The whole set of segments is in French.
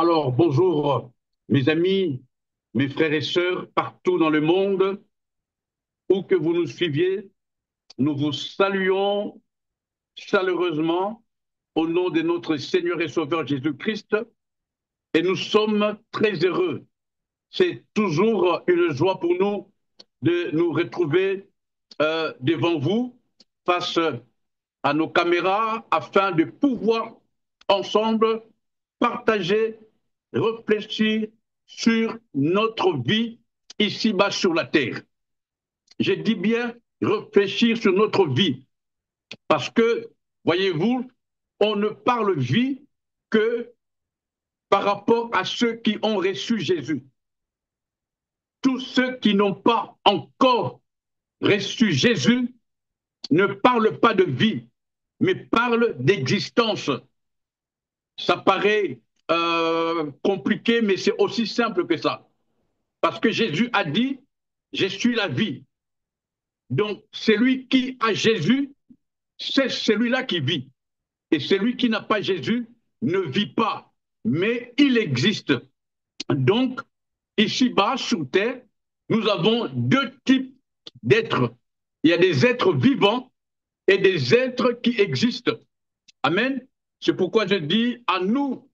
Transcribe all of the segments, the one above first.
Alors, bonjour mes amis, mes frères et sœurs partout dans le monde, où que vous nous suiviez, nous vous saluons chaleureusement au nom de notre Seigneur et Sauveur Jésus-Christ et nous sommes très heureux. C'est toujours une joie pour nous de nous retrouver devant vous face à nos caméras afin de pouvoir ensemble partager, réfléchir sur notre vie ici-bas sur la terre. Je dis bien réfléchir sur notre vie parce que, voyez-vous, on ne parle vie que par rapport à ceux qui ont reçu Jésus. Tous ceux qui n'ont pas encore reçu Jésus ne parlent pas de vie, mais parlent d'existence. Ça paraît compliqué, mais c'est aussi simple que ça. Parce que Jésus a dit, je suis la vie. Donc, celui qui a Jésus, c'est celui-là qui vit. Et celui qui n'a pas Jésus ne vit pas, mais il existe. Donc, ici-bas, sur Terre, nous avons deux types d'êtres. Il y a des êtres vivants et des êtres qui existent. Amen. C'est pourquoi je dis à nous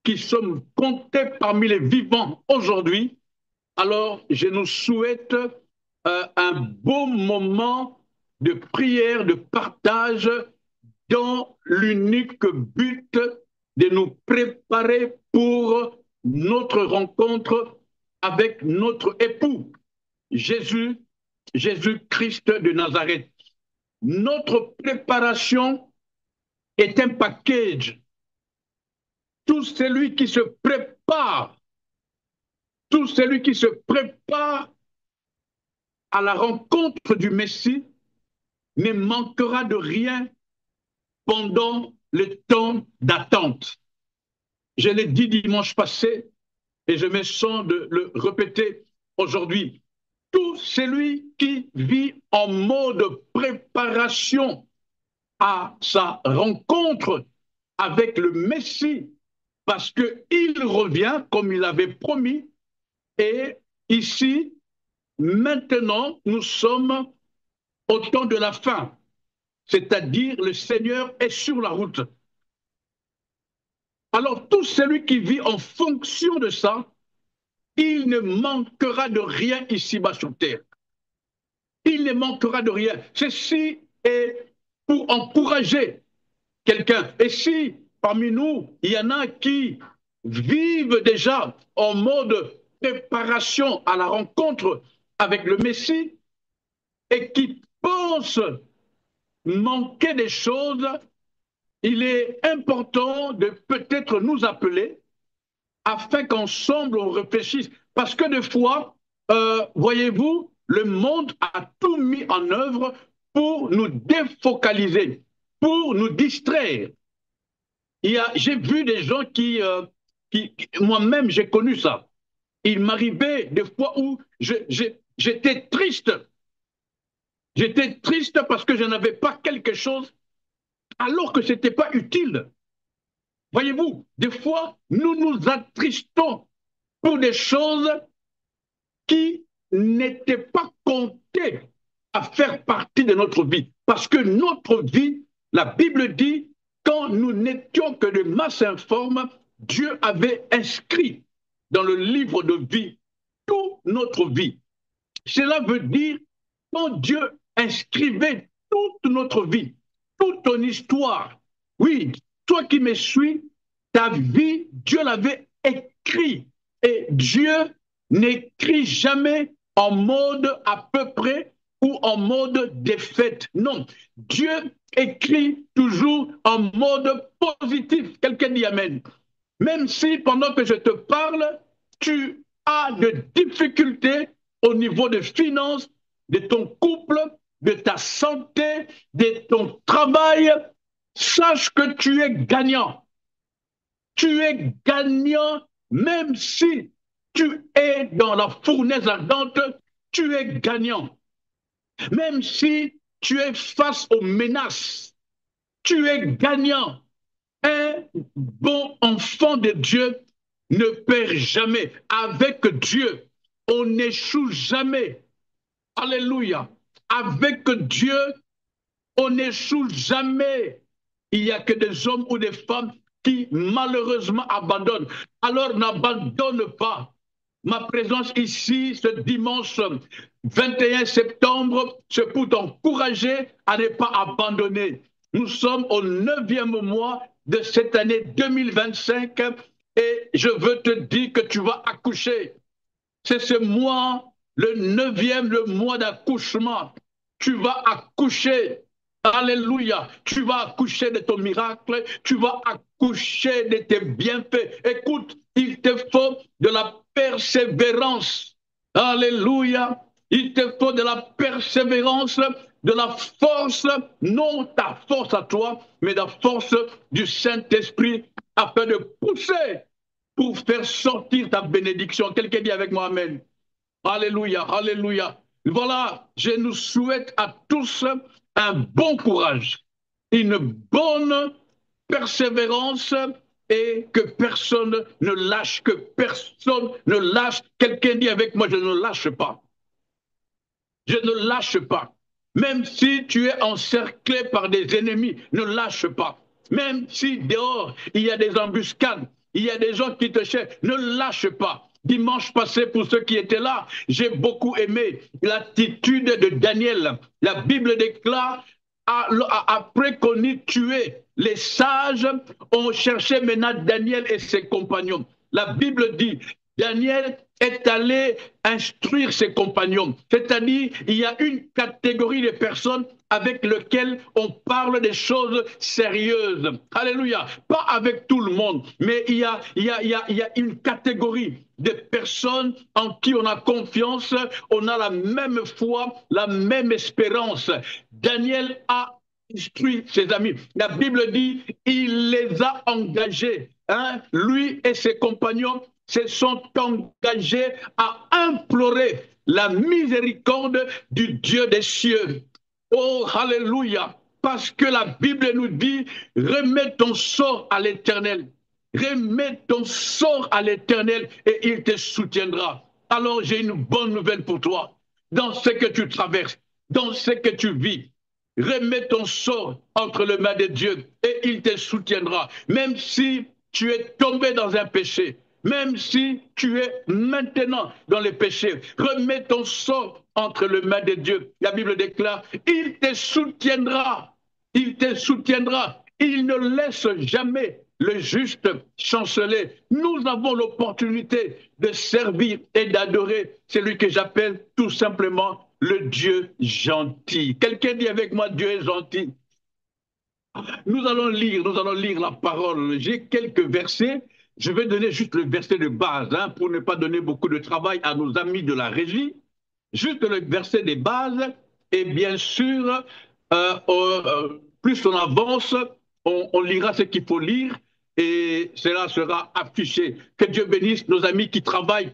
qui sommes comptés parmi les vivants aujourd'hui, alors je nous souhaite un beau moment de prière, de partage dans l'unique but de nous préparer pour notre rencontre avec notre époux, Jésus, Jésus-Christ de Nazareth. Notre préparation est un package. Tout celui qui se prépare, tout celui qui se prépare à la rencontre du Messie ne manquera de rien pendant le temps d'attente. Je l'ai dit dimanche passé et je me sens de le répéter aujourd'hui. Tout celui qui vit en mode préparation à sa rencontre avec le Messie, parce qu'il revient comme il avait promis, et ici, maintenant, nous sommes au temps de la fin, c'est-à-dire le Seigneur est sur la route. Alors tout celui qui vit en fonction de ça, il ne manquera de rien ici-bas sur terre. Il ne manquera de rien. Ceci est pour encourager quelqu'un. Et si parmi nous, il y en a qui vivent déjà en mode préparation à la rencontre avec le Messie et qui pensent manquer des choses, il est important de peut-être nous appeler afin qu'ensemble on réfléchisse. Parce que des fois, voyez-vous, le monde a tout mis en œuvre pour nous défocaliser, pour nous distraire. J'ai vu des gens qui moi-même j'ai connu ça. Il m'arrivait des fois où j'étais triste. J'étais triste parce que je n'avais pas quelque chose alors que ce n'était pas utile. Voyez-vous, des fois, nous nous attristons pour des choses qui n'étaient pas comptées à faire partie de notre vie. Parce que notre vie, la Bible dit, quand nous n'étions que de masse informe, Dieu avait inscrit dans le livre de vie toute notre vie. Cela veut dire, quand Dieu inscrivait toute notre vie, toute ton histoire, oui, toi qui me suis, ta vie, Dieu l'avait écrit. Et Dieu n'écrit jamais en mode à peu près ou en mode défaite. Non, Dieu écrit toujours en mode positif. Quelqu'un dit Amen. Même si pendant que je te parle, tu as des difficultés au niveau des finances, de ton couple, de ta santé, de ton travail, sache que tu es gagnant. Tu es gagnant même si tu es dans la fournaise ardente, tu es gagnant. Même si tu es face aux menaces, tu es gagnant. Un bon enfant de Dieu ne perd jamais. Avec Dieu, on n'échoue jamais. Alléluia. Avec Dieu, on n'échoue jamais. Il n'y a que des hommes ou des femmes qui malheureusement abandonnent. Alors n'abandonne pas. Ma présence ici ce dimanche 21 septembre, c'est pour t'encourager à ne pas abandonner. Nous sommes au 9e mois de cette année 2025 et je veux te dire que tu vas accoucher. C'est ce mois, le 9e, le mois d'accouchement. Tu vas accoucher. Alléluia. Tu vas accoucher de ton miracle. Tu vas accoucher de tes bienfaits. Écoute, il te faut de la persévérance. Alléluia. Il te faut de la persévérance, de la force, non ta force à toi, mais la force du Saint-Esprit afin de pousser pour faire sortir ta bénédiction. Quelqu'un dit avec moi Amen. Alléluia, alléluia. Voilà, je nous souhaite à tous un bon courage, une bonne persévérance et que personne ne lâche, que personne ne lâche. Quelqu'un dit avec moi, je ne lâche pas. Je ne lâche pas. Même si tu es encerclé par des ennemis, ne lâche pas. Même si dehors, il y a des embuscades, il y a des gens qui te cherchent, ne lâche pas. Dimanche passé, pour ceux qui étaient là, j'ai beaucoup aimé l'attitude de Daniel. La Bible déclare, après qu'on ait tué les sages, on cherchait maintenant Daniel et ses compagnons. La Bible dit, Daniel est allé instruire ses compagnons. C'est-à-dire, il y a une catégorie de personnes avec lesquelles on parle des choses sérieuses. Alléluia. Pas avec tout le monde, mais il y a une catégorie de personnes en qui on a confiance, on a la même foi, la même espérance. Daniel a instruit ses amis. La Bible dit, il les a engagés. Hein? Lui et ses compagnons se sont engagés à implorer la miséricorde du Dieu des cieux. Oh, alléluia! Parce que la Bible nous dit, remets ton sort à l'Éternel. Remets ton sort à l'Éternel et il te soutiendra. Alors j'ai une bonne nouvelle pour toi. Dans ce que tu traverses, dans ce que tu vis, remets ton sort entre les mains de Dieu et il te soutiendra. Même si tu es tombé dans un péché, même si tu es maintenant dans le péché, remets ton sort entre les mains de Dieu. La Bible déclare, il te soutiendra, il te soutiendra, il ne laisse jamais le juste chanceler. Nous avons l'opportunité de servir et d'adorer celui que j'appelle tout simplement le Dieu gentil. Quelqu'un dit avec moi, Dieu est gentil. Nous allons lire la parole. J'ai quelques versets. Je vais donner juste le verset de base hein, pour ne pas donner beaucoup de travail à nos amis de la régie. Juste le verset de base. Et bien sûr, plus on avance, on lira ce qu'il faut lire et cela sera affiché. Que Dieu bénisse nos amis qui travaillent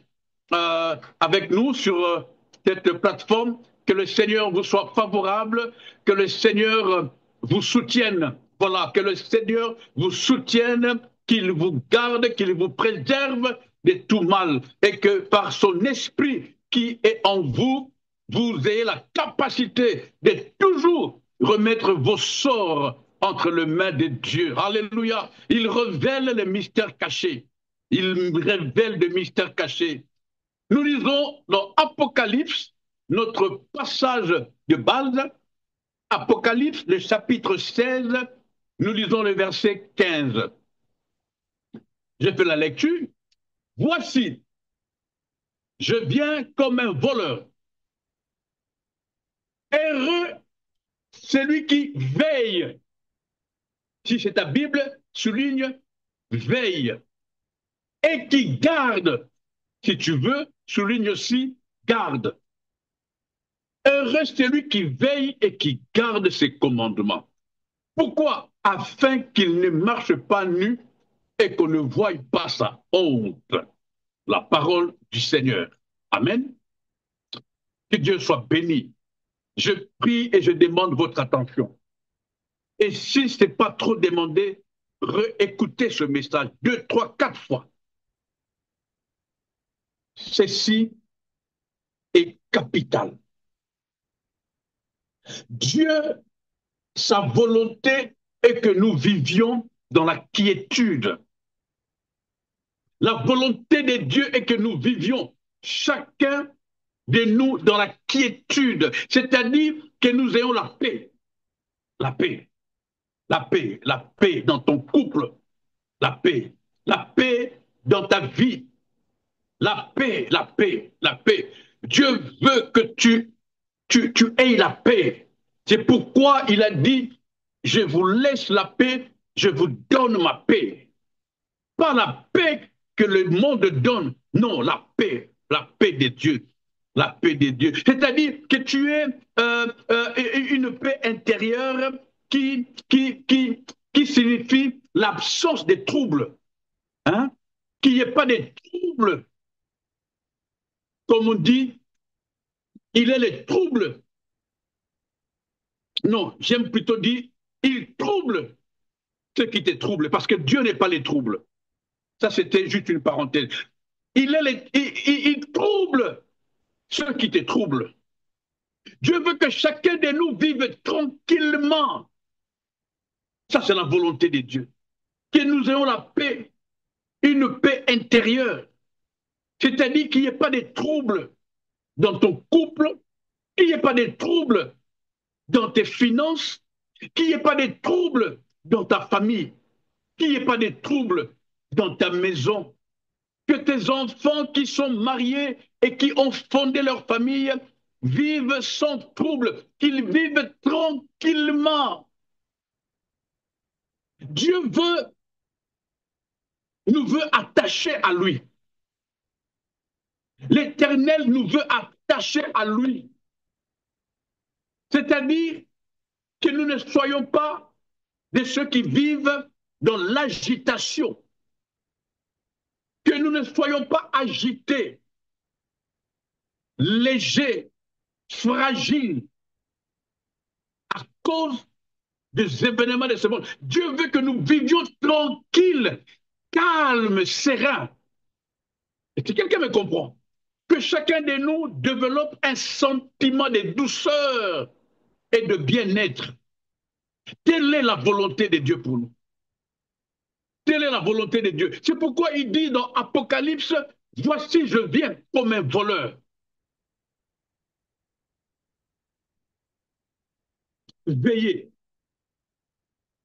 avec nous sur cette plateforme. Que le Seigneur vous soit favorable, que le Seigneur vous soutienne. Voilà, que le Seigneur vous soutienne, qu'il vous garde, qu'il vous préserve de tout mal et que par son esprit qui est en vous, vous ayez la capacité de toujours remettre vos sorts entre les mains de Dieu. Alléluia. Il révèle les mystères cachés. Il révèle des mystères cachés. Nous lisons dans Apocalypse, notre passage de base, Apocalypse, le chapitre 16, nous lisons le verset 15. J'ai fait la lecture. Voici, je viens comme un voleur. Heureux celui qui veille. Si c'est ta Bible, souligne veille. Et qui garde. Si tu veux, souligne aussi garde. Heureux celui qui veille et qui garde ses commandements. Pourquoi? Afin qu'il ne marche pas nu et qu'on ne voie pas sa honte. La parole du Seigneur. Amen. Que Dieu soit béni. Je prie et je demande votre attention. Et si ce n'est pas trop demandé, réécoutez ce message 2, 3, 4 fois. ceci est capital. Dieu, sa volonté est que nous vivions dans la quiétude. La volonté de Dieu est que nous vivions chacun de nous dans la quiétude, c'est-à-dire que nous ayons la paix, la paix, la paix, la paix dans ton couple, la paix dans ta vie, la paix, la paix, la paix. Dieu veut que tu aies la paix. C'est pourquoi il a dit, je vous laisse la paix, je vous donne ma paix. Pas la paix que le monde donne, non, la paix de Dieu. La paix de Dieu. C'est-à-dire que tu es une paix intérieure qui signifie l'absence de troubles. Hein? Qu'il n'y ait pas de troubles. Comme on dit, il est les troubles. Non, j'aime plutôt dire, il trouble ceux qui te troublent, parce que Dieu n'est pas les troubles. Ça, c'était juste une parenthèse. Il trouble ceux qui te troublent. Dieu veut que chacun de nous vive tranquillement. Ça, c'est la volonté de Dieu. Que nous ayons la paix, une paix intérieure. C'est-à-dire qu'il n'y ait pas de troubles dans ton couple, qu'il n'y ait pas de troubles dans tes finances, qu'il n'y ait pas de troubles dans ta famille, qu'il n'y ait pas de troubles dans ta maison. Que tes enfants qui sont mariés et qui ont fondé leur famille vivent sans trouble, qu'ils vivent tranquillement. Dieu nous veut attachés à lui. L'Éternel nous veut attachés à lui. C'est-à-dire que nous ne soyons pas de ceux qui vivent dans l'agitation, que nous ne soyons pas agités, légers, fragiles, à cause des événements de ce monde. Dieu veut que nous vivions tranquilles, calmes, sereins. Est-ce que quelqu'un me comprend? Que chacun de nous développe un sentiment de douceur et de bien-être. Telle est la volonté de Dieu pour nous. Telle est la volonté de Dieu. C'est pourquoi il dit dans Apocalypse, voici je viens comme un voleur. Veillez.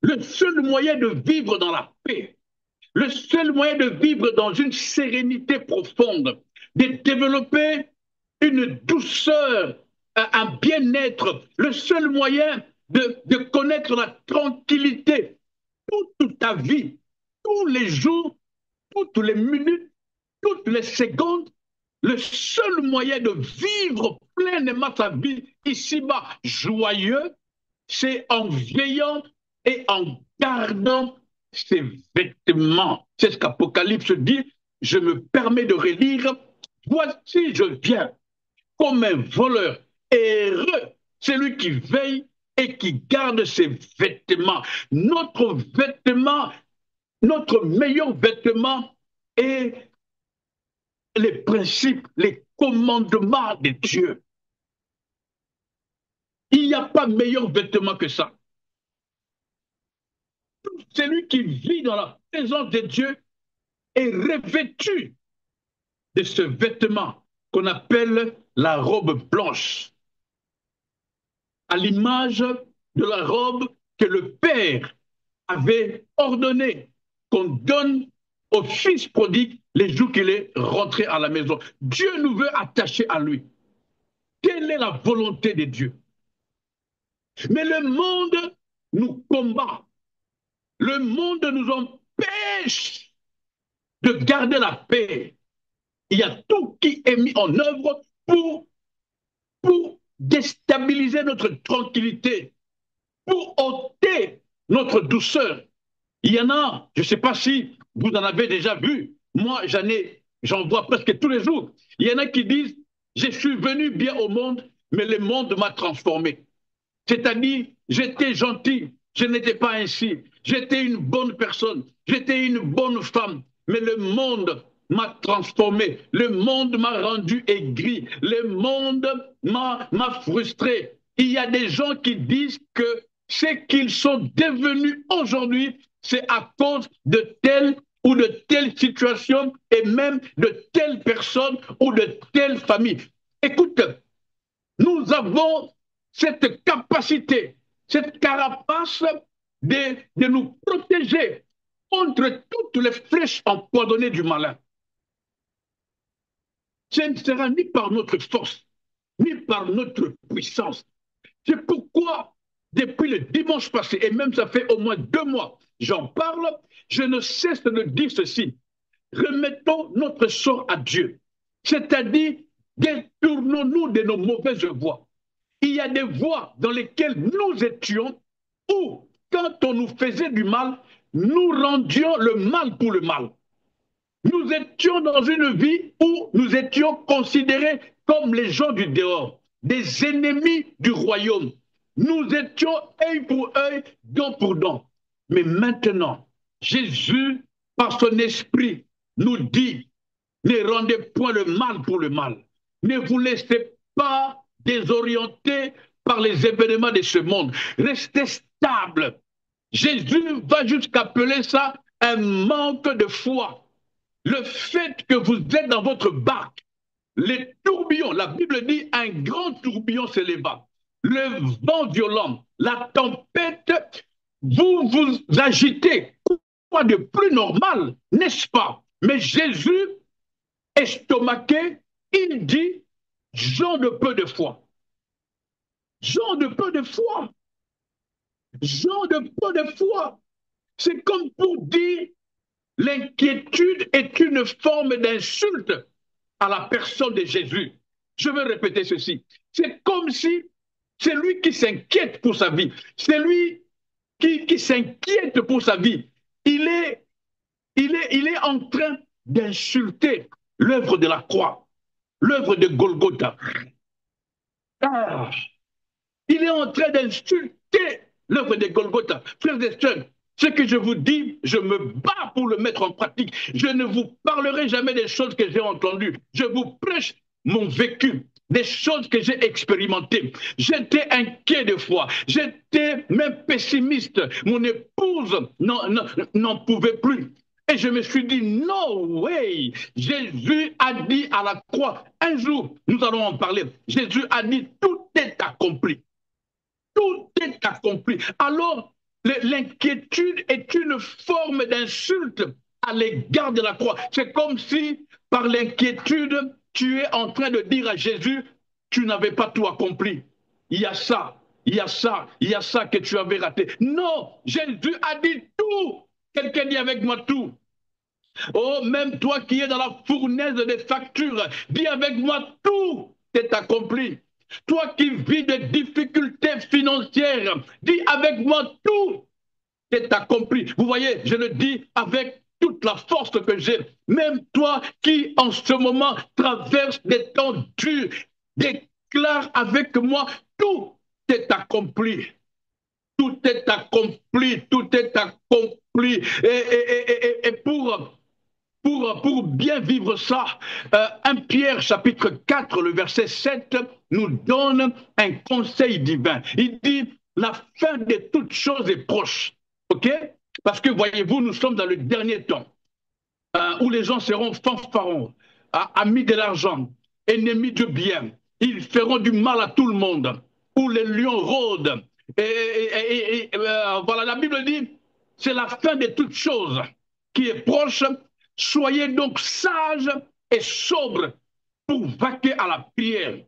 Le seul moyen de vivre dans la paix, le seul moyen de vivre dans une sérénité profonde, de développer une douceur, un bien-être, le seul moyen de connaître la tranquillité toute ta vie, tous les jours, toutes les minutes, toutes les secondes, le seul moyen de vivre pleinement sa vie ici-bas joyeux, c'est en veillant et en gardant ses vêtements. C'est ce qu'Apocalypse dit. Je me permets de relire. Voici, je viens comme un voleur. Heureux, celui qui veille et qui garde ses vêtements. Notre vêtement, notre meilleur vêtement est les principes, les commandements de Dieu. Il n'y a pas meilleur vêtement que ça. Celui qui vit dans la présence de Dieu est revêtu de ce vêtement qu'on appelle la robe blanche, à l'image de la robe que le Père avait ordonné qu'on donne au fils prodigue les jours qu'il est rentré à la maison. Dieu nous veut attachés à lui. Quelle est la volonté de Dieu? Mais le monde nous combat. Le monde nous empêche de garder la paix. Il y a tout qui est mis en œuvre pour déstabiliser notre tranquillité, pour ôter notre douceur. Il y en a, je ne sais pas si vous en avez déjà vu, moi j'en vois presque tous les jours. Il y en a qui disent, je suis venu bien au monde, mais le monde m'a transformé. C'est-à-dire, j'étais gentil, je n'étais pas ainsi. J'étais une bonne personne, j'étais une bonne femme, mais le monde m'a transformé, le monde m'a rendu aigri, le monde m'a frustré. Il y a des gens qui disent que ce qu'ils sont devenus aujourd'hui, c'est à cause de telle ou de telle situation et même de telle personne ou de telle famille. Écoute, nous avons cette capacité, cette carapace de nous protéger contre toutes les flèches empoisonnées du malin. Ce ne sera ni par notre force, ni par notre puissance. C'est pourquoi, depuis le dimanche passé, et même ça fait au moins 2 mois, j'en parle, je ne cesse de dire ceci. Remettons notre sort à Dieu. C'est-à-dire, détournons-nous de nos mauvaises voies. Il y a des voies dans lesquelles nous étions où, quand on nous faisait du mal, nous rendions le mal pour le mal. Nous étions dans une vie où nous étions considérés comme les gens du dehors, des ennemis du royaume. Nous étions œil pour œil, dent pour dent. Mais maintenant, Jésus, par son esprit, nous dit, ne rendez point le mal pour le mal. Ne vous laissez pas désorienter par les événements de ce monde. Restez stable. Jésus va jusqu'à appeler ça un manque de foi. Le fait que vous êtes dans votre barque, les tourbillons, la Bible dit un grand tourbillon s'éleva. Le vent violent, la tempête, vous vous agitez. Quoi de plus normal, n'est-ce pas? Mais Jésus, estomaqué, il dit, gens de peu de foi. Gens de peu de foi. Gens de peu de foi. C'est comme pour dire, l'inquiétude est une forme d'insulte à la personne de Jésus. Je veux répéter ceci. C'est comme si c'est lui qui s'inquiète pour sa vie. C'est lui qui s'inquiète pour sa vie. Il est en train d'insulter l'œuvre de la croix, l'œuvre de Golgotha. Ah, il est en train d'insulter l'œuvre de Golgotha. Frères et sœurs, ce que je vous dis, je me bats pour le mettre en pratique. Je ne vous parlerai jamais des choses que j'ai entendues. Je vous prêche mon vécu, des choses que j'ai expérimentées. J'étais inquiet des fois. J'étais même pessimiste. Mon épouse n'en pouvait plus. Et je me suis dit, no way. Jésus a dit à la croix, un jour, nous allons en parler. Jésus a dit, tout est accompli. Tout est accompli. Alors, l'inquiétude est une forme d'insulte à l'égard de la croix. C'est comme si, par l'inquiétude, tu es en train de dire à Jésus, tu n'avais pas tout accompli. Il y a ça, il y a ça, il y a ça que tu avais raté. Non, Jésus a dit tout. Quelqu'un dit avec moi tout. Oh, même toi qui es dans la fournaise des factures, dis avec moi tout est accompli. Toi qui vis des difficultés financières, dis avec moi tout est accompli. Vous voyez, je le dis avec toute la force que j'ai. Même toi qui en ce moment traverse des temps durs, déclare avec moi tout est accompli. Tout est accompli, tout est accompli. Et pour bien vivre ça, 1 Pierre chapitre 4, le verset 7 nous donne un conseil divin. Il dit, la fin de toutes choses est proche. OK? Parce que voyez-vous, nous sommes dans le dernier temps où les gens seront fanfarons, amis de l'argent, ennemis du bien. Ils feront du mal à tout le monde, où les lions rôdent. Voilà, la Bible dit, c'est la fin de toutes choses qui est proche. Soyez donc sages et sobres pour vaquer à la prière.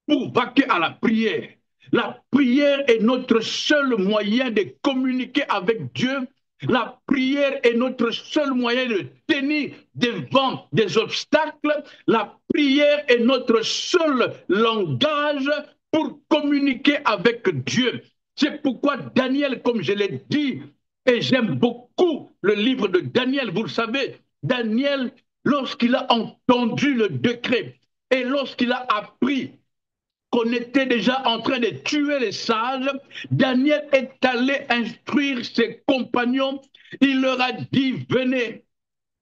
Pour vaquer à la prière. La prière est notre seul moyen de communiquer avec Dieu. La prière est notre seul moyen de tenir devant des obstacles. La prière est notre seul langage pour communiquer avec Dieu. C'est pourquoi Daniel, comme je l'ai dit, et j'aime beaucoup le livre de Daniel, vous le savez, Daniel, lorsqu'il a entendu le décret et lorsqu'il a appris qu'on était déjà en train de tuer les sages, Daniel est allé instruire ses compagnons. Il leur a dit, venez,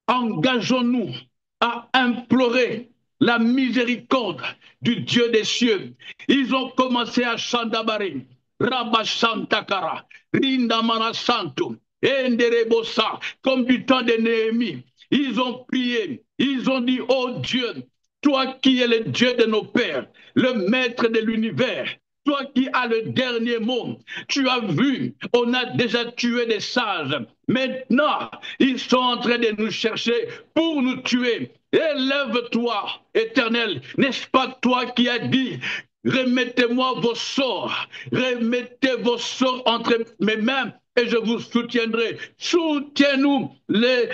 engageons-nous à implorer la miséricorde du Dieu des cieux. Ils ont commencé à Chandabari, Rabashantakara, Rindamana Santo, Enderebosa, comme du temps de Néhémie. Ils ont prié, ils ont dit, oh Dieu, toi qui es le Dieu de nos pères, le maître de l'univers, toi qui as le dernier mot, tu as vu, on a déjà tué des sages. Maintenant, ils sont en train de nous chercher pour nous tuer. Élève-toi, Éternel, n'est-ce pas toi qui as dit, remettez-moi vos sorts, remettez vos sorts entre mes mains et je vous soutiendrai. Soutiens-nous, les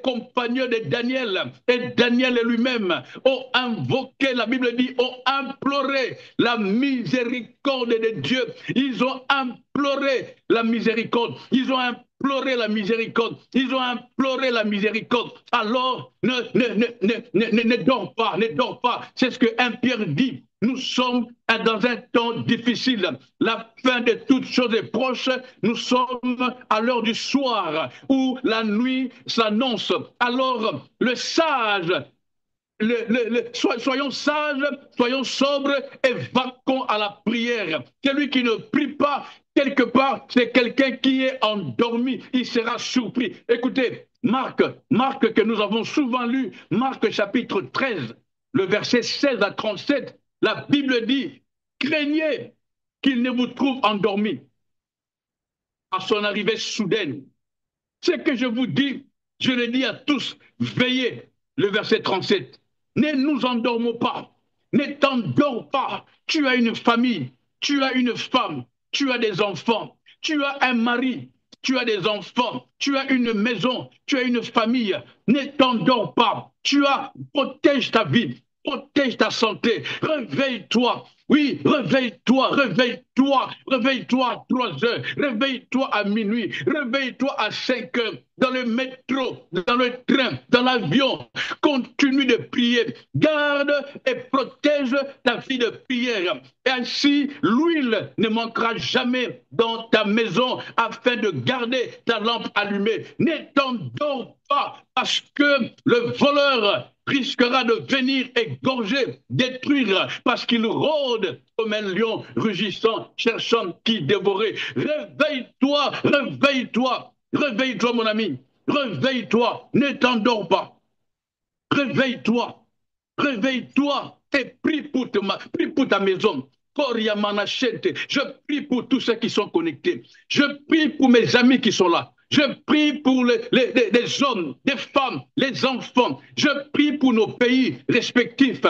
compagnons de Daniel. Et Daniel lui-même ont invoqué, la Bible dit, ont imploré la miséricorde de Dieu. Ils ont imploré la miséricorde. Ils ont imploré la miséricorde. Ils ont imploré la miséricorde. Alors, ne dors pas, ne dors pas. C'est ce que 1 Pierre dit. Nous sommes dans un temps difficile. La fin de toutes choses est proche. Nous sommes à l'heure du soir où la nuit s'annonce. Alors, le sage, soyons sages, soyons sobres et vaquons à la prière. Celui qui ne prie pas, quelque part, c'est quelqu'un qui est endormi. Il sera surpris. Écoutez, Marc que nous avons souvent lu, Marc chapitre 13, le verset 16 à 37, la Bible dit, craignez qu'il ne vous trouve endormi à son arrivée soudaine. Ce que je vous dis, je le dis à tous, veillez, le verset 37. Ne nous endormons pas, ne t'endors pas. Tu as une famille, tu as une femme, tu as des enfants, tu as un mari, tu as des enfants, tu as une maison, tu as une famille. Ne t'endors pas. Protège ta vie, protège ta santé. Réveille-toi. Oui, réveille-toi, réveille-toi, réveille-toi à 3 heures, réveille-toi à minuit, réveille-toi à 5 heures, dans le métro, dans le train, dans l'avion. Continue de prier, garde et protège ta vie de prière. Et ainsi, l'huile ne manquera jamais dans ta maison afin de garder ta lampe allumée. Ne t'endors pas parce que le voleur risquera de venir égorger, détruire, parce qu'il rôde comme un lion rugissant, cherchant qui dévorer. Réveille-toi, réveille-toi, réveille-toi, mon ami, réveille-toi, ne t'endors pas. Réveille-toi, réveille-toi et prie pour ta maison. Je prie pour tous ceux qui sont connectés. Je prie pour mes amis qui sont là. Je prie pour les hommes, les femmes, les enfants. Je prie pour nos pays respectifs.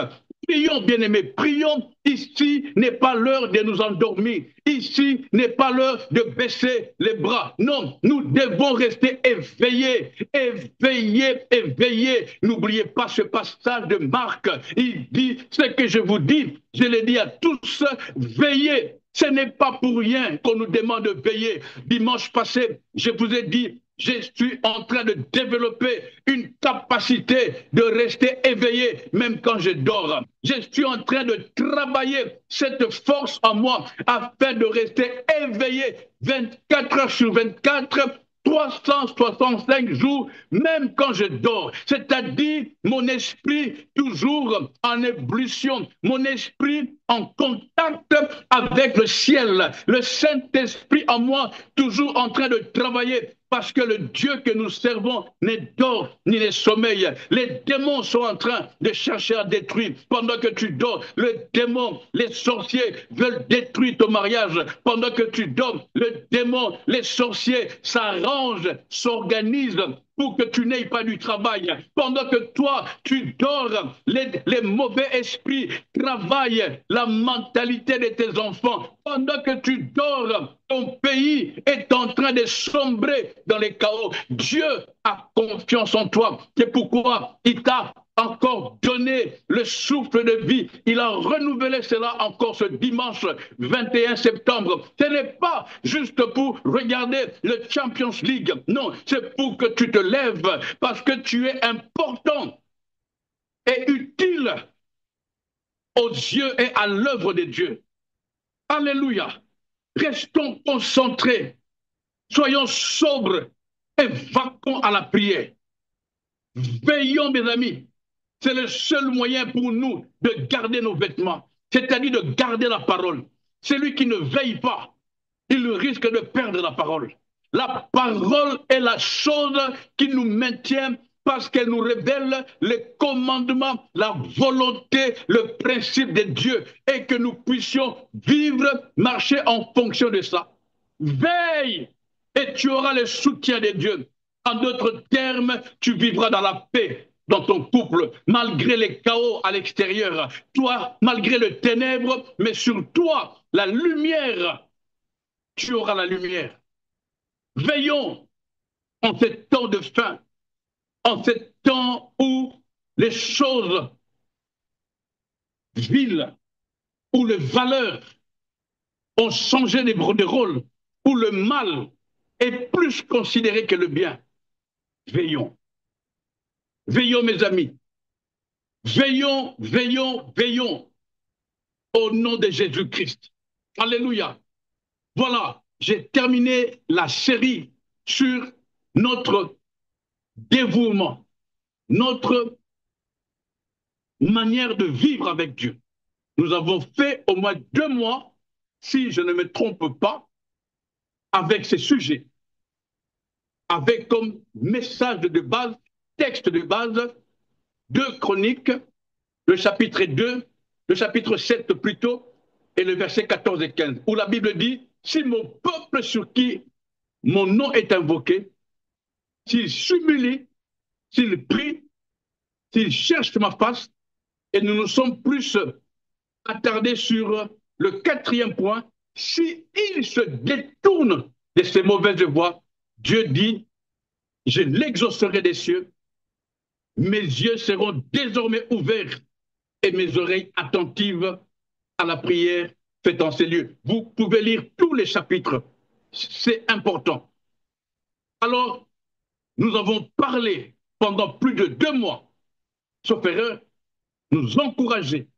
Prions, bien-aimés, prions. Ici n'est pas l'heure de nous endormir. Ici n'est pas l'heure de baisser les bras. Non, nous devons rester éveillés, éveillés, éveillés. N'oubliez pas ce passage de Marc. Il dit, ce que je vous dis, je le dis à tous, veillez. Ce n'est pas pour rien qu'on nous demande de veiller. Dimanche passé, je vous ai dit, je suis en train de développer une capacité de rester éveillé même quand je dors. Je suis en train de travailler cette force en moi afin de rester éveillé 24 heures sur 24, 365 jours, même quand je dors. C'est-à-dire mon esprit toujours en ébullition, mon esprit en contact avec le ciel, le Saint-Esprit en moi toujours en train de travailler. Parce que le Dieu que nous servons ne dort ni ne sommeille. Les démons sont en train de chercher à détruire. Pendant que tu dors, le démon, les sorciers veulent détruire ton mariage. Pendant que tu dors, le démon, les sorciers s'arrangent, s'organisent pour que tu n'aies pas du travail. Pendant que toi, tu dors, les mauvais esprits travaillent la mentalité de tes enfants. Pendant que tu dors, ton pays est en train de sombrer dans les chaos. Dieu a confiance en toi. C'est pourquoi il t'a encore donné le souffle de vie. Il a renouvelé cela encore ce dimanche 21 septembre. Ce n'est pas juste pour regarder le Champions League. Non, c'est pour que tu te lèves parce que tu es important et utile aux yeux et à l'œuvre de Dieu. Alléluia. Restons concentrés. Soyons sobres et vaquons à la prière. Veillons, mes amis. C'est le seul moyen pour nous de garder nos vêtements, c'est-à-dire de garder la parole. Celui qui ne veille pas, il risque de perdre la parole. La parole est la chose qui nous maintient parce qu'elle nous révèle les commandements, la volonté, le principe de Dieu et que nous puissions vivre, marcher en fonction de ça. Veille et tu auras le soutien de Dieu. En d'autres termes, tu vivras dans la paix dans ton couple, malgré les chaos à l'extérieur, toi, malgré les ténèbres, mais sur toi, la lumière, tu auras la lumière. Veillons en ce temps de faim, en ce temps où les choses viles, où les valeurs ont changé de rôle, où le mal est plus considéré que le bien. Veillons. Veillons, mes amis. Veillons, veillons, veillons au nom de Jésus-Christ. Alléluia. Voilà, j'ai terminé la série sur notre dévouement, notre manière de vivre avec Dieu. Nous avons fait au moins 2 mois, si je ne me trompe pas, avec ces sujets, avec comme message de base, texte de base, 2 Chroniques, le chapitre 2, le chapitre 7 plutôt, et le verset 14 et 15, où la Bible dit, si mon peuple sur qui mon nom est invoqué, s'il s'humilie, s'il prie, s'il cherche ma face, et nous nous sommes plus attardés sur le 4e point, s'il se détourne de ses mauvaises voies, Dieu dit, je l'exaucerai des cieux, mes yeux seront désormais ouverts et mes oreilles attentives à la prière faite en ces lieux. Vous pouvez lire tous les chapitres, c'est important. Alors, nous avons parlé pendant plus de 2 mois, sauf erreur, nous encourager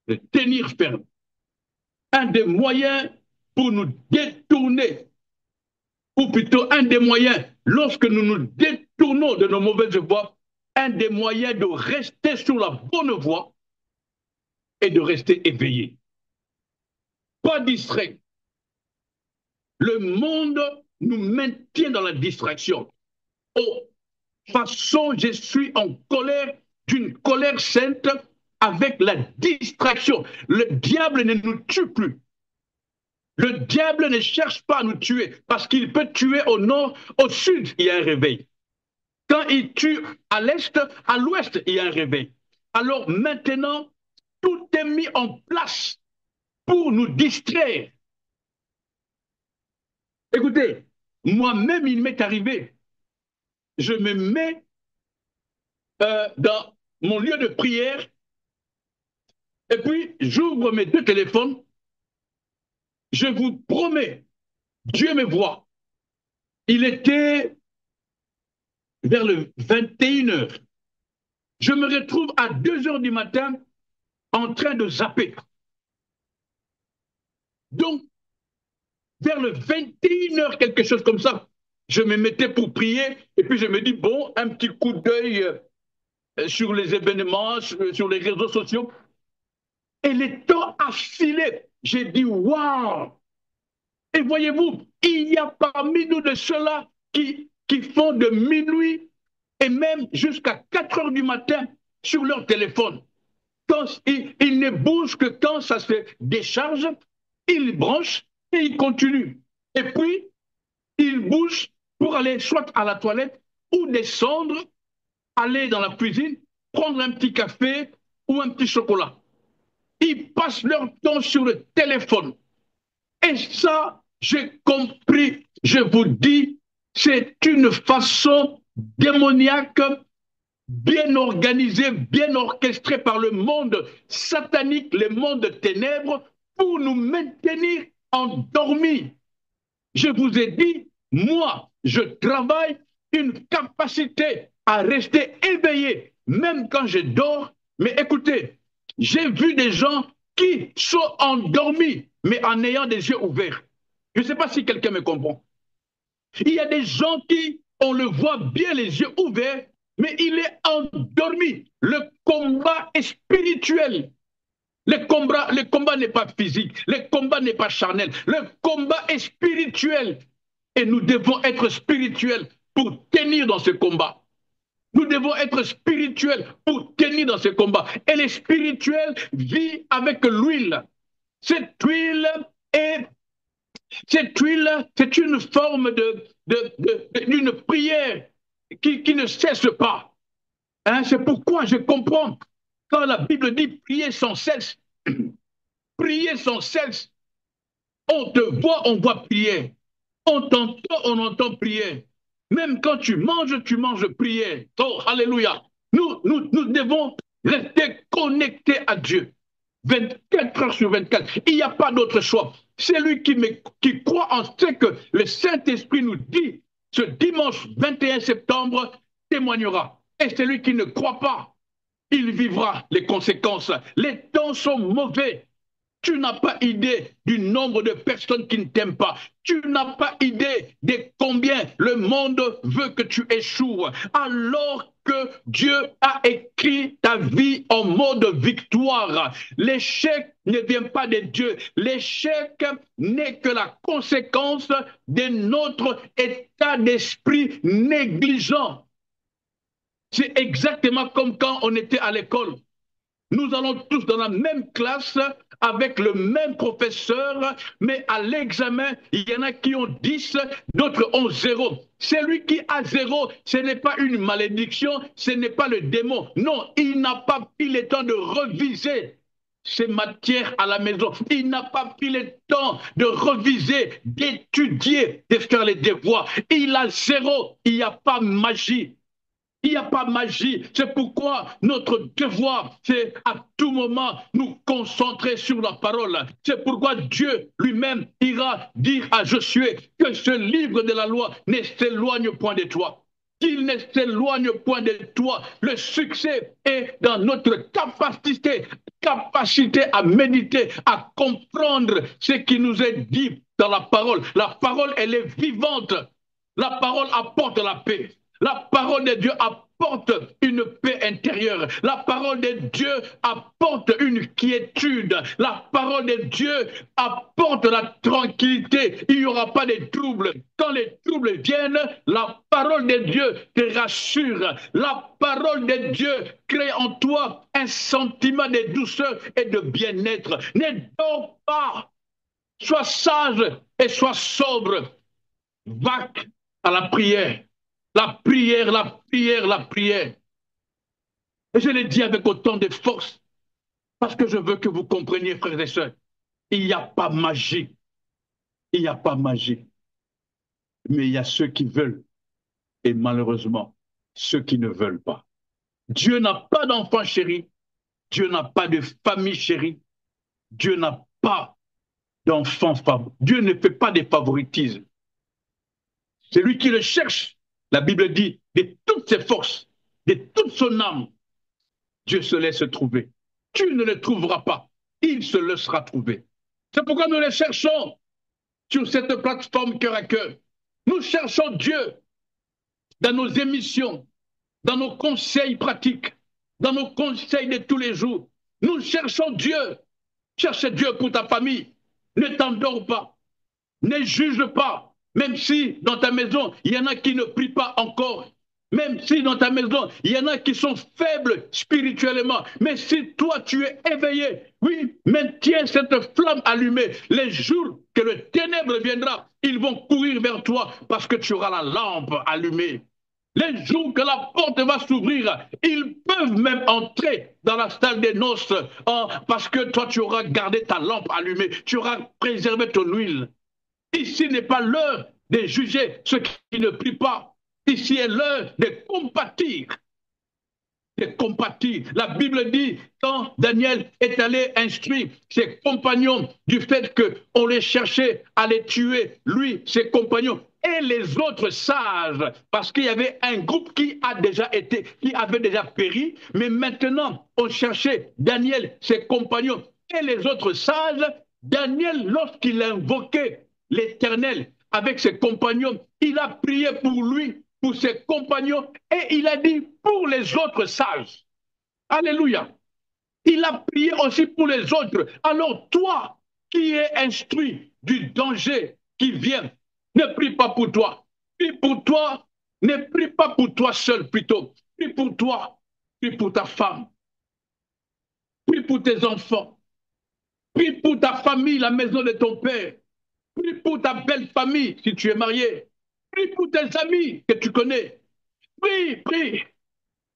de tenir ferme. Un des moyens pour nous détourner, ou plutôt un des moyens, lorsque nous nous détournons de nos mauvaises voies, un des moyens de rester sur la bonne voie et de rester éveillé. Pas distrait. Le monde nous maintient dans la distraction. Oh, façon, je suis en colère, d'une colère sainte, avec la distraction. Le diable ne nous tue plus. Le diable ne cherche pas à nous tuer parce qu'il peut tuer au nord, au sud, il y a un réveil. Quand il tue à l'est, à l'ouest, il y a un réveil. Alors maintenant, tout est mis en place pour nous distraire. Écoutez, moi-même, il m'est arrivé, je me mets dans mon lieu de prière et puis j'ouvre mes 2 téléphones. Je vous promets, Dieu me voit. Il était vers le 21h. Je me retrouve à 2h du matin en train de zapper. Donc, vers le 21h, quelque chose comme ça, je me mettais pour prier et puis je me dis, bon, un petit coup d'œil sur les événements, sur les réseaux sociaux. Et le temps a filé. J'ai dit, waouh! Et voyez-vous, il y a parmi nous de ceux-là qui font de minuit et même jusqu'à 4h du matin sur leur téléphone. Quand ils ne bougent que quand ça se décharge, ils branchent et ils continuent. Et puis, ils bougent pour aller soit à la toilette ou descendre, aller dans la cuisine, prendre un petit café ou un petit chocolat. Ils passent leur temps sur le téléphone. Et ça, j'ai compris, je vous dis, c'est une façon démoniaque, bien organisée, bien orchestrée par le monde satanique, le monde de ténèbres, pour nous maintenir endormis. Je vous ai dit, moi, je travaille une capacité à rester éveillé, même quand je dors. Mais écoutez, j'ai vu des gens qui sont endormis, mais en ayant des yeux ouverts. Je ne sais pas si quelqu'un me comprend. Il y a des gens qui, on le voit bien les yeux ouverts, mais il est endormi. Le combat est spirituel. Le combat n'est pas physique, le combat n'est pas charnel, le combat est spirituel. Et nous devons être spirituels pour tenir dans ce combat. Nous devons être spirituels pour tenir dans ce combat. Et le spirituel vit avec l'huile. Cette huile est, c'est une forme d'une prière qui ne cesse pas. Hein, c'est pourquoi je comprends quand la Bible dit prier sans cesse. Prier sans cesse. On te voit, on voit prier. On t'entend, on entend prier. Même quand tu manges prier. Oh, alléluia. Nous devons rester connectés à Dieu. 24 heures sur 24. Il n'y a pas d'autre choix. Celui qui croit en ce que le Saint-Esprit nous dit ce dimanche 21 septembre témoignera. Et celui qui ne croit pas, il vivra les conséquences. Les temps sont mauvais. Tu n'as pas idée du nombre de personnes qui ne t'aiment pas. Tu n'as pas idée de combien le monde veut que tu échoues. Alors que Dieu a écrit ta vie en mode victoire. L'échec ne vient pas de Dieu. L'échec n'est que la conséquence de notre état d'esprit négligent. C'est exactement comme quand on était à l'école. Nous allons tous dans la même classe avec le même professeur, mais à l'examen, il y en a qui ont 10, d'autres ont 0. Celui qui a 0, ce n'est pas une malédiction, ce n'est pas le démon. Non, il n'a pas pris le temps de reviser ses matières à la maison. Il n'a pas pris le temps de reviser, d'étudier, de faire les devoirs. Il a 0, il n'y a pas magie. Il n'y a pas magie. C'est pourquoi notre devoir, c'est à tout moment nous concentrer sur la parole. C'est pourquoi Dieu lui-même ira dire à Josué que ce livre de la loi ne s'éloigne point de toi. Qu'il ne s'éloigne point de toi. Le succès est dans notre capacité à méditer, à comprendre ce qui nous est dit dans la parole. La parole, elle est vivante. La parole apporte la paix. La parole de Dieu apporte une paix intérieure. La parole de Dieu apporte une quiétude. La parole de Dieu apporte la tranquillité. Il n'y aura pas de troubles. Quand les troubles viennent, la parole de Dieu te rassure. La parole de Dieu crée en toi un sentiment de douceur et de bien-être. Ne dors pas. Sois sage et sois sobre. Va à la prière. La prière, la prière, la prière. Et je l'ai dit avec autant de force, parce que je veux que vous compreniez, frères et sœurs, il n'y a pas magie. Il n'y a pas magie. Mais il y a ceux qui veulent, et malheureusement, ceux qui ne veulent pas. Dieu n'a pas d'enfant chéri. Dieu n'a pas de famille chérie. Dieu n'a pas d'enfant favorisé. Dieu ne fait pas de favoritisme. Celui qui le cherche, la Bible dit, de toutes ses forces, de toute son âme, Dieu se laisse trouver. Tu ne le trouveras pas. Il se laissera trouver. C'est pourquoi nous le cherchons sur cette plateforme cœur à cœur. Nous cherchons Dieu dans nos émissions, dans nos conseils pratiques, dans nos conseils de tous les jours. Nous cherchons Dieu. Cherche Dieu pour ta famille. Ne t'endors pas. Ne juge pas. Même si dans ta maison, il y en a qui ne prient pas encore. Même si dans ta maison, il y en a qui sont faibles spirituellement. Mais si toi, tu es éveillé, oui, maintiens cette flamme allumée. Les jours que le ténèbre viendra, ils vont courir vers toi parce que tu auras la lampe allumée. Les jours que la porte va s'ouvrir, ils peuvent même entrer dans la salle des noces parce que toi, tu auras gardé ta lampe allumée. Tu auras préservé ton huile. Ici n'est pas l'heure de juger ceux qui ne prient pas. Ici est l'heure de compatir. De compatir. La Bible dit, quand Daniel est allé instruire ses compagnons du fait qu'on les cherchait à les tuer, lui, ses compagnons, et les autres sages, parce qu'il y avait un groupe qui avait déjà péri, mais maintenant on cherchait Daniel, ses compagnons et les autres sages. Daniel, lorsqu'il invoquait l'Éternel avec ses compagnons, il a prié pour lui. pour ses compagnons, et il a dit pour les autres sages. Alléluia. Il a prié aussi pour les autres. Alors toi, qui es instruit du danger qui vient, ne prie pas pour toi. Prie pour toi, ne prie pas pour toi seul plutôt. Prie pour toi, prie pour ta femme, prie pour tes enfants, prie pour ta famille, la maison de ton père. Prie pour ta belle famille si tu es marié. Prie pour tes amis que tu connais. Prie, prie,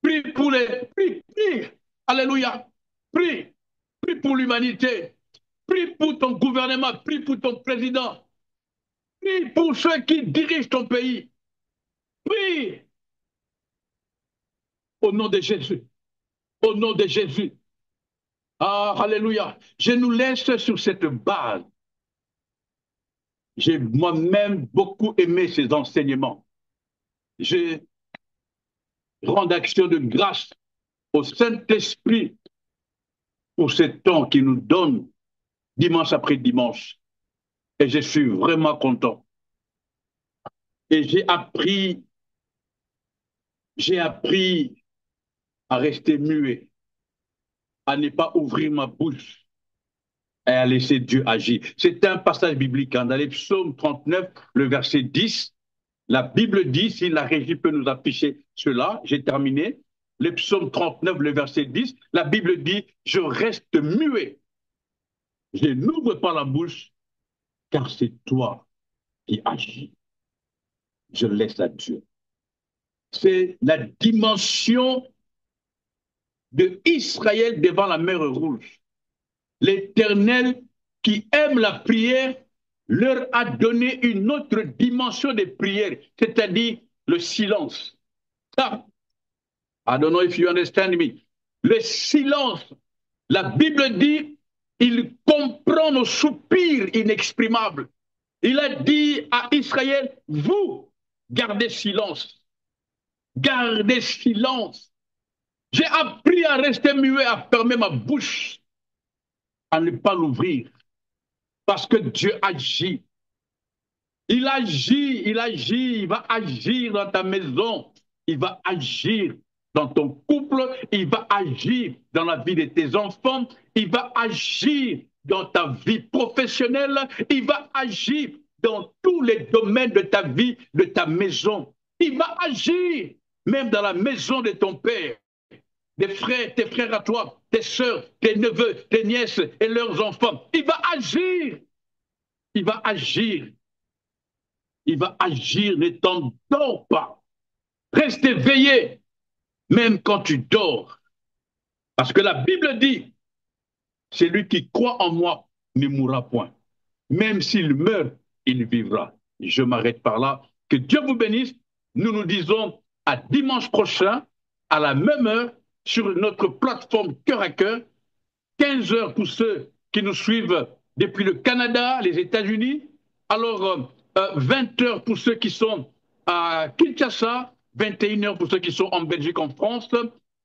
prie pour les... Prie, prie. Alléluia. Prie. Prie pour l'humanité. Prie pour ton gouvernement. Prie pour ton président. Prie pour ceux qui dirigent ton pays. Prie au nom de Jésus. Au nom de Jésus. Ah, alléluia. Je nous laisse sur cette base. J'ai moi-même beaucoup aimé ces enseignements. Je rends action de grâce au Saint-Esprit pour ce temps qu'il nous donne dimanche après dimanche. Et je suis vraiment content. Et j'ai appris à rester muet, à ne pas ouvrir ma bouche et à laisser Dieu agir. C'est un passage biblique, hein, dans les psaumes 39, le verset 10. La Bible dit, si la régie peut nous afficher cela, j'ai terminé. Le psaume 39, le verset 10, la Bible dit, je reste muet. Je n'ouvre pas la bouche, car c'est toi qui agis. Je laisse à Dieu. C'est la dimension de Israël devant la mer Rouge. L'Éternel qui aime la prière leur a donné une autre dimension de prière, c'est-à-dire le silence. Ça, I don't know if you understand me. Le silence. La Bible dit, il comprend nos soupirs inexprimables. Il a dit à Israël, vous, gardez silence. Gardez silence. J'ai appris à rester muet, à fermer ma bouche, à ne pas l'ouvrir. Parce que Dieu agit. Il agit, il agit, il va agir dans ta maison. Il va agir dans ton couple. Il va agir dans la vie de tes enfants. Il va agir dans ta vie professionnelle. Il va agir dans tous les domaines de ta vie, de ta maison. Il va agir même dans la maison de ton père. Des frères, tes frères à toi, tes sœurs, tes neveux, tes nièces et leurs enfants. Il va agir. Il va agir. Il va agir, ne t'endors pas. Reste éveillé, même quand tu dors. Parce que la Bible dit, celui qui croit en moi ne mourra point. Même s'il meurt, il vivra. Je m'arrête par là. Que Dieu vous bénisse. Nous nous disons à dimanche prochain, à la même heure, sur notre plateforme Cœur à Cœur, 15 heures pour ceux qui nous suivent depuis le Canada, les États-Unis. Alors, 20 heures pour ceux qui sont à Kinshasa, 21 heures pour ceux qui sont en Belgique, en France.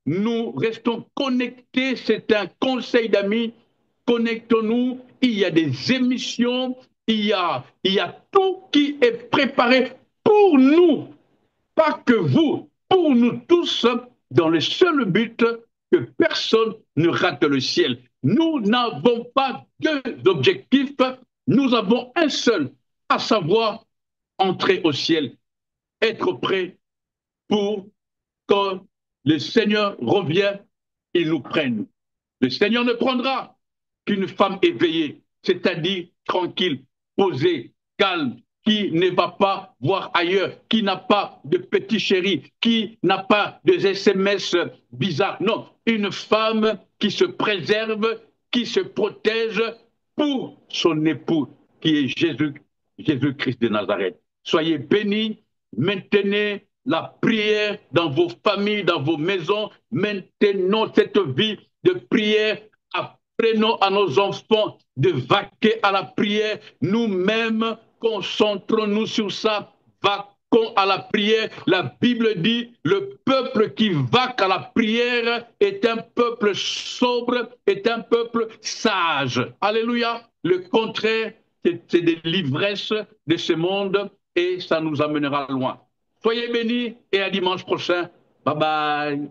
Nous restons connectés, c'est un conseil d'amis. Connectons-nous, il y a des émissions, il y a tout qui est préparé pour nous, pas que vous, pour nous tous, dans le seul but que personne ne rate le ciel. Nous n'avons pas deux objectifs, nous avons un seul, à savoir entrer au ciel, être prêt pour quand le Seigneur revient, il nous prenne. Le Seigneur ne prendra qu'une femme éveillée, c'est-à-dire tranquille, posée, calme, qui ne va pas voir ailleurs, qui n'a pas de petit chéri, qui n'a pas de SMS bizarres. Non, une femme qui se préserve, qui se protège pour son époux, qui est Jésus-Christ de Nazareth. Soyez bénis, maintenez la prière dans vos familles, dans vos maisons, maintenons cette vie de prière. Apprenons à nos enfants de vaquer à la prière. Nous-mêmes, concentrons-nous sur ça. Vaquons à la prière. La Bible dit, le peuple qui vaque à la prière est un peuple sobre, est un peuple sage. Alléluia. Le contraire, c'est de l'ivresse de ce monde et ça nous amènera loin. Soyez bénis et à dimanche prochain. Bye bye.